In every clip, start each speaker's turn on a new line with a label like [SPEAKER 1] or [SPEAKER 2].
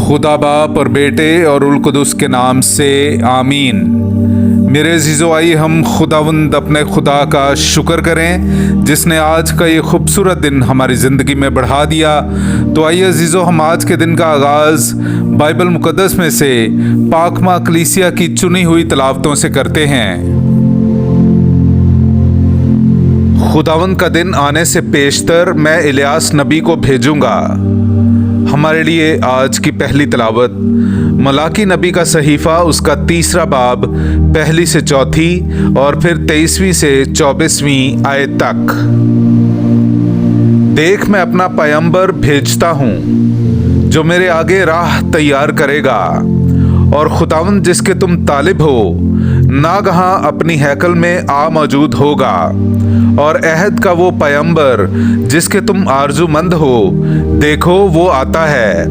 [SPEAKER 1] खुदा बाप और बेटे और उल कुदस के नाम से आमीन। मेरे अजीज़ो, आइए हम खुदावंद अपने खुदा का शुक्र करें जिसने आज का ये खूबसूरत दिन हमारी ज़िंदगी में बढ़ा दिया। तो आइए अजीज़ो, हम आज के दिन का आगाज़ बाइबल मुक़द्दस में से पाकमा कलीसिया की चुनी हुई तलावतों से करते हैं। खुदावंद का दिन आने से पेशतर मैं इलियास नबी को भेजूंगा। हमारे लिए आज की पहली तलावत मलाकी नबी का सहीफ़ा, उसका 3 बाब 1 से 4 और फिर 23 से 24 आयत तक। देख, मैं अपना पैगंबर भेजता हूँ जो मेरे आगे राह तैयार करेगा, और खुदावंद जिसके तुम तालिब हो नागहां अपनी हैकल में आ मौजूद होगा, और अहद का वो पैगंबर जिसके तुम आरजूमंद हो, देखो वो आता है।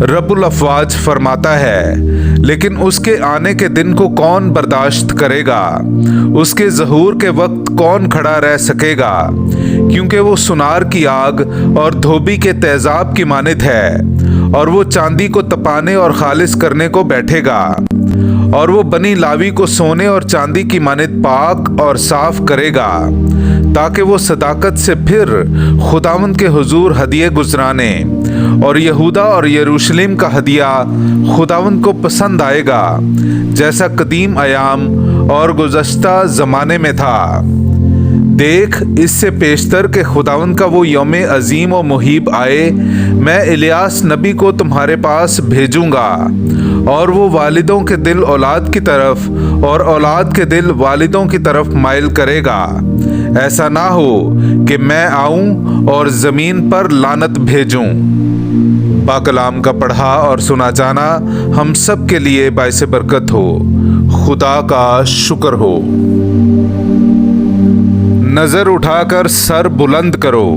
[SPEAKER 1] रब्बुल अफ़वाज फरमाता है, लेकिन उसके आने के दिन को कौन बर्दाश्त करेगा? उसके ज़हूर के वक्त कौन खड़ा रह सकेगा? क्योंकि वो सुनार की आग और धोबी के तेजाब की मानित है, और वो चांदी को तपाने और खालिस करने को बैठेगा, और वो बनी लावी को सोने और चांदी की मानित पाक और साफ करेगा, ताकि वो सदाकत से फिर खुदावंद के हुजूर हदिये गुजराने, और यहूदा और यरूशलेम का हदिया खुदावंद को पसंद आएगा, जैसा कदीम अयाम और गुज़श्ता ज़माने में था। देख, इससे पेशतर के खुदावंद का वो यौम अजीम और मुहीब आए, मैं इलियास नबी को तुम्हारे पास भेजूंगा, और वो वालिदों के दिल औलाद की तरफ और औलाद के दिल वालिदों की तरफ माइल करेगा। ऐसा ना हो कि मैं आऊं और ज़मीन पर लानत भेजूं। पाकलाम का पढ़ा और सुना जाना हम सब के लिए बाइसे बरकत हो। खुदा का शुक्र हो। नज़र उठाकर सर बुलंद करो,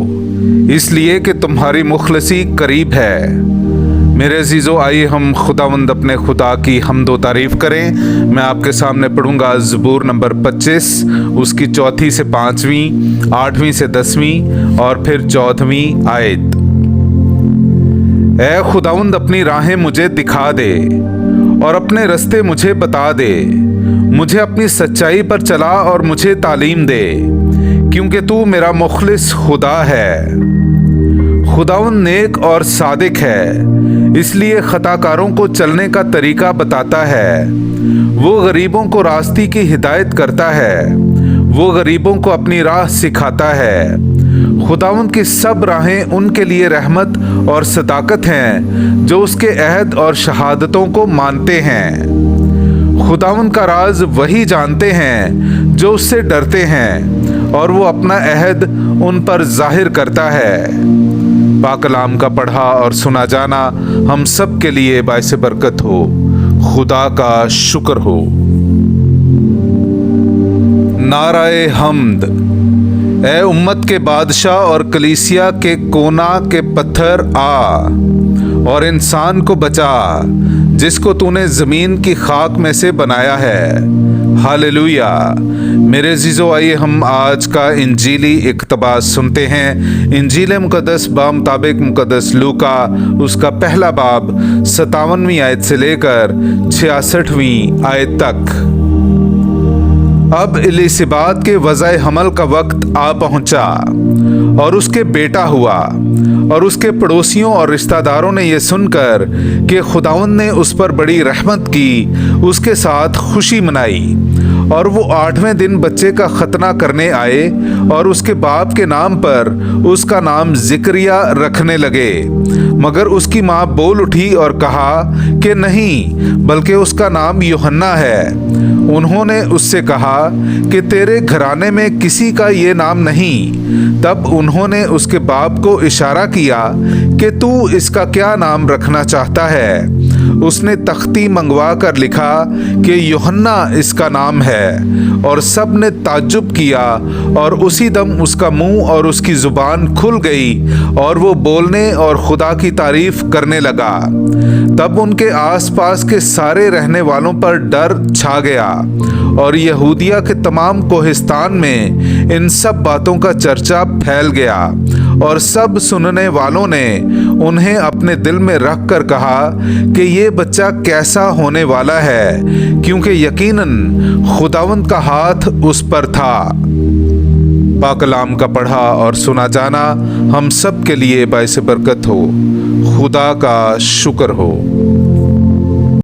[SPEAKER 1] इसलिए कि तुम्हारी मुखलसी करीब है। मेरे अजीज़ों, आइए हम खुदावंद अपने खुदा की हम्दो तारीफ़ करें। मैं आपके सामने पढ़ूंगा ज़बूर नंबर 25, उसकी 4 से 5, 8 से 10 और फिर 14 आयत। ऐ खुदावंद, अपनी राहें मुझे दिखा दे और अपने रास्ते मुझे बता दे। मुझे अपनी सच्चाई पर चला और मुझे तालीम दे, क्योंकि तू मेरा मुखलिस खुदा है। खुदावंद नेक और सादिक है, इसलिए खताकारों को चलने का तरीका बताता है। वो गरीबों को रास्ते की हिदायत करता है, वो गरीबों को अपनी राह सिखाता है। खुदावंद की सब राहें उनके लिए रहमत और सदाकत हैं, जो उसके अहद और शहादतों को मानते हैं। खुदावंद का राज वही जानते हैं जो उससे डरते हैं, और वो अपना अहद उन पर जाहिर करता है। पाकलाम का पढ़ा और सुना जाना हम सब के लिए बाइसे बरकत हो। खुदा का शुक्र हो। नाराए हम्द। ऐ उम्मत के बादशाह और कलीसिया के कोना के पत्थर, आ और इंसान को बचा जिसको तूने ज़मीन की खाक में से बनाया है। हालेलुया। मेरे अजीज़ों, आइए हम आज का इंजीली इक़्तिबास सुनते हैं। इंजील मुक़द्दस मुताबिक मुक़द्दस लूका, उसका 1 बाब 57 आयत से लेकर 66 आयत तक। अब इलिसिबात के वज़ाए हमल का वक्त आ पहुंचा, और उसके बेटा हुआ, और उसके पड़ोसियों और रिश्तेदारों ने यह सुनकर कि खुदावंद ने उस पर बड़ी रहमत की, उसके साथ खुशी मनाई, और वो 8वें दिन बच्चे का खतना करने आए, और उसके बाप के नाम पर उसका नाम ज़िक्रिया रखने लगे। मगर उसकी माँ बोल उठी और कहा कि नहीं, बल्कि उसका नाम यूहन्ना है। उन्होंने उससे कहा कि तेरे घराने में किसी का ये नाम नहीं। तब उन्होंने उसके बाप को इशारा किया कि तू इसका क्या नाम रखना चाहता है। उसने तख्ती मंगवा कर लिखा कि यूहन्ना इसका नाम है, और सब ने ताज्जुब किया, और उसी दम उसका मुंह और उसकी जुबान खुल गई, और वो बोलने और खुदा की तारीफ करने लगा। तब उनके आसपास के सारे रहने वालों पर डर छा गया, और यहूदिया के तमाम कोहिस्तान में इन सब बातों का चर्चा फैल गया, اور سب سننے والوں نے انہیں اپنے دل میں رکھ کر کہا کہ یہ بچہ کیسا ہونے والا ہے، کیونکہ یقیناً خداوند کا ہاتھ اس پر تھا۔ پاک کلام کا پڑھا اور سنا جانا ہم سب کے لیے باعث برکت ہو۔ خدا کا شکر ہو۔